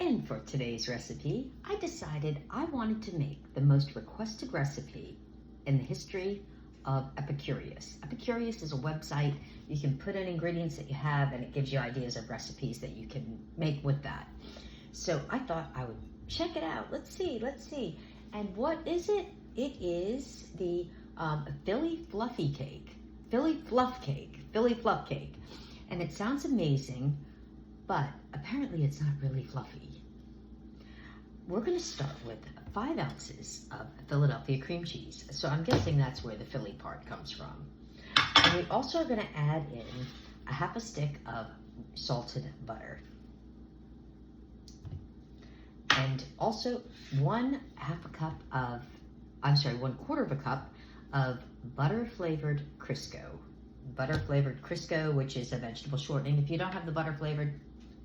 And for today's recipe, I decided I wanted to make the most requested recipe in the history of Epicurious. Epicurious is a website. You can put in ingredients that you have and it gives you ideas of recipes that you can make with that. So I thought I would check it out. Let's see. And what is it? It is the Philly Fluff Cake. And it sounds amazing, but apparently it's not really fluffy. We're gonna start with 5 ounces of Philadelphia cream cheese. So I'm guessing that's where the Philly part comes from. And we also are gonna add in a half a stick of salted butter. And also 1/4 cup of butter-flavored Crisco. Butter-flavored Crisco, which is a vegetable shortening. If you don't have the butter-flavored,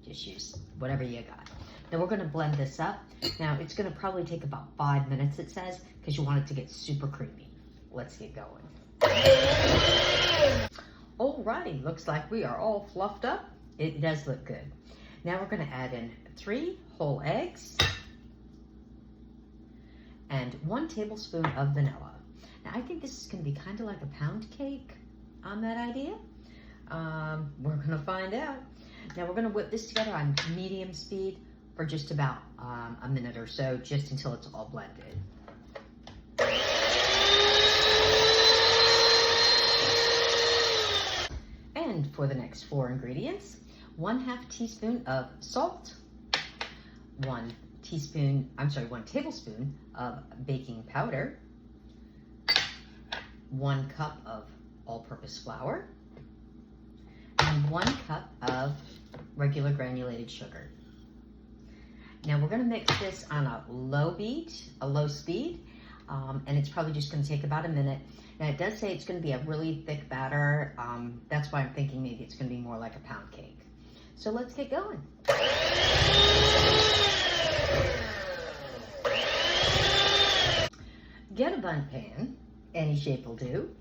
just use whatever you got. Then we're gonna blend this up. Now it's gonna probably take about 5 minutes, it says, because you want it to get super creamy. Let's get going. Alrighty, looks like we are all fluffed up. It does look good. Now we're gonna add in 3 whole eggs and 1 tablespoon of vanilla. Now I think this is gonna be kind of like a pound cake on that idea. We're gonna find out. Now we're gonna whip this together on medium speed for just about a minute or so, just until it's all blended. And for the next 4 ingredients, 1/2 teaspoon of salt, 1 tablespoon of baking powder, 1 cup of all-purpose flour, and 1 cup of regular granulated sugar. Now we're gonna mix this on a low speed, and it's probably just gonna take about a minute. Now it does say it's gonna be a really thick batter. That's why I'm thinking maybe it's gonna be more like a pound cake. So let's get going. Get a bun pan, any shape will do.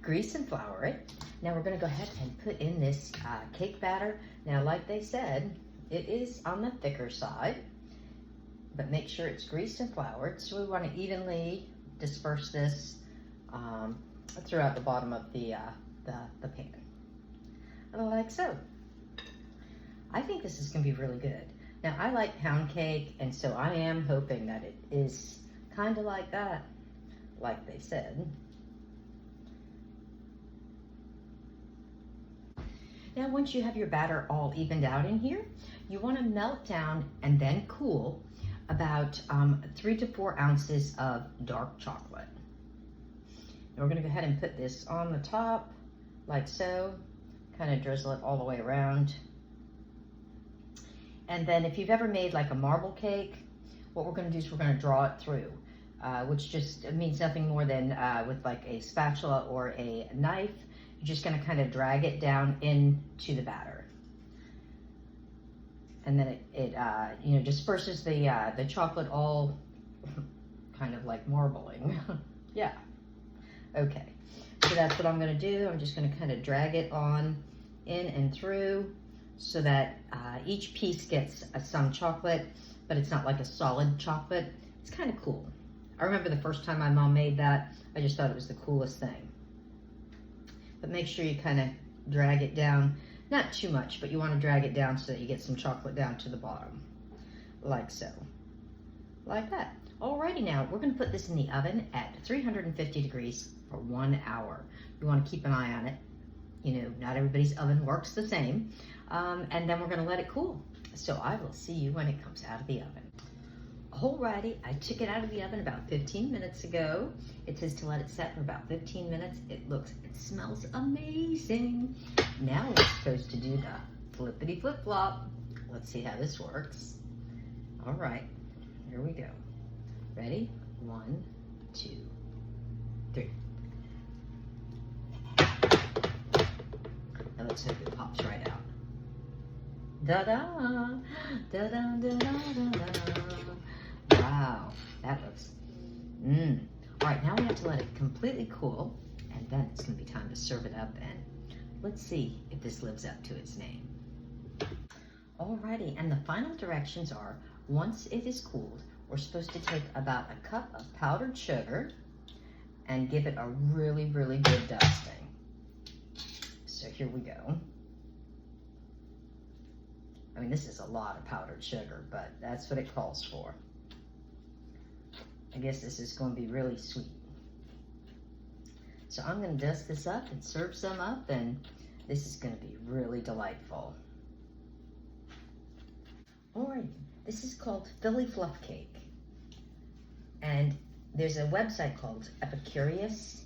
Grease and flour it. Now we're gonna go ahead and put in this cake batter. Now, like they said, it is on the thicker side, but make sure it's greased and floured. So we wanna evenly disperse this throughout the bottom of the pan, like so. I think this is gonna be really good. Now I like pound cake, and so I am hoping that it is kind of like that, like they said. Now once you have your batter all evened out in here, you want to melt down and then cool about 3 to 4 ounces of dark chocolate. And we're going to go ahead and put this on the top like so, kind of drizzle it all the way around. And then if you've ever made like a marble cake, what we're going to do is we're going to draw it through, which just means nothing more than with like a spatula or a knife. You're just going to kind of drag it down into the batter, and then it disperses the chocolate all kind of like marbling. Yeah. Okay. So that's what I'm going to do. I'm just going to kind of drag it on in and through so that each piece gets some chocolate, but it's not like a solid chocolate. It's kind of cool. I remember the first time my mom made that, I just thought it was the coolest thing. But make sure you kind of drag it down, not too much, but you want to drag it down so that you get some chocolate down to the bottom, like so, like that. Alrighty, now we're going to put this in the oven at 350 degrees for 1 hour. You want to keep an eye on it. You know, not everybody's oven works the same. And then we're going to let it cool. So I will see you when it comes out of the oven. Alrighty, I took it out of the oven about 15 minutes ago. It says to let it set for about 15 minutes. It smells amazing. Now we're supposed to do the flippity flip flop. Let's see how this works. All right, here we go. Ready? 1, 2, 3. Now let's hope it pops right out. Da-da, da-da, da-da-da-da. Wow, that looks, All right, now we have to let it completely cool, and then it's gonna be time to serve it up, and let's see if this lives up to its name. Alrighty, and the final directions are, once it is cooled, we're supposed to take about a cup of powdered sugar and give it a really, really good dusting. So here we go. I mean, this is a lot of powdered sugar, but that's what it calls for. I guess this is going to be really sweet. So I'm going to dust this up and serve some up, and this is going to be really delightful. Alright, this is called Philly Fluff Cake. And there's a website called Epicurious,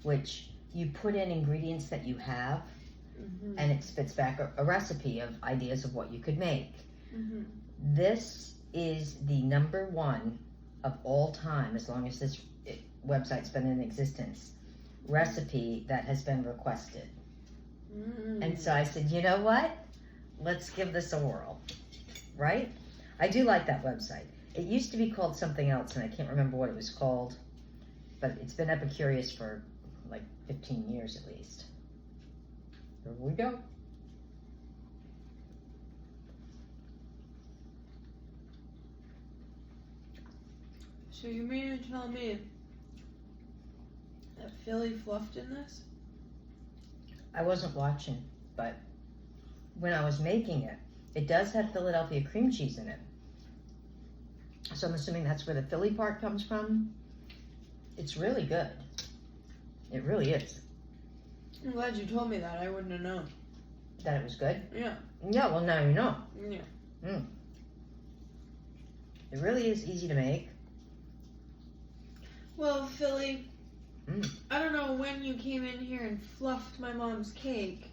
which you put in ingredients that you have, and it spits back a recipe of ideas of what you could make. This is the #1 of all time, as long as this website's been in existence, recipe that has been requested. And so I said, you know what? Let's give this a whirl, right? I do like that website. It used to be called something else, and I can't remember what it was called, but it's been Epicurious for like 15 years at least. Here we go. So you mean to tell me that Philly fluffed in this? I wasn't watching, but when I was making it, it does have Philadelphia cream cheese in it. So I'm assuming that's where the Philly part comes from. It's really good. It really is. I'm glad you told me that. I wouldn't have known. That it was good? Yeah. Yeah, well now you know. Yeah. It really is easy to make. Well, Philly, I don't know when you came in here and fluffed my mom's cake.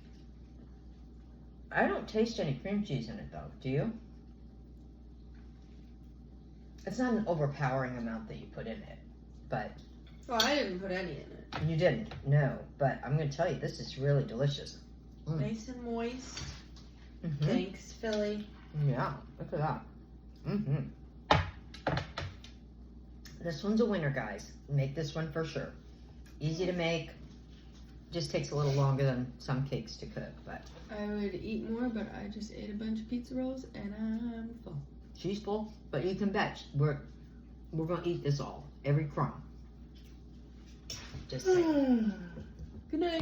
I don't taste any cream cheese in it though, do you? It's not an overpowering amount that you put in it, but... Well, I didn't put any in it. You didn't? No, but I'm going to tell you, this is really delicious. Nice and moist. Thanks, Philly. Yeah, look at that. This one's a winner, guys. Make this one for sure. Easy to make. Just takes a little longer than some cakes to cook, but... I would eat more, but I just ate a bunch of pizza rolls and I'm full. She's full, but you can bet we're going to eat this all. Every crumb. Just saying. Good night.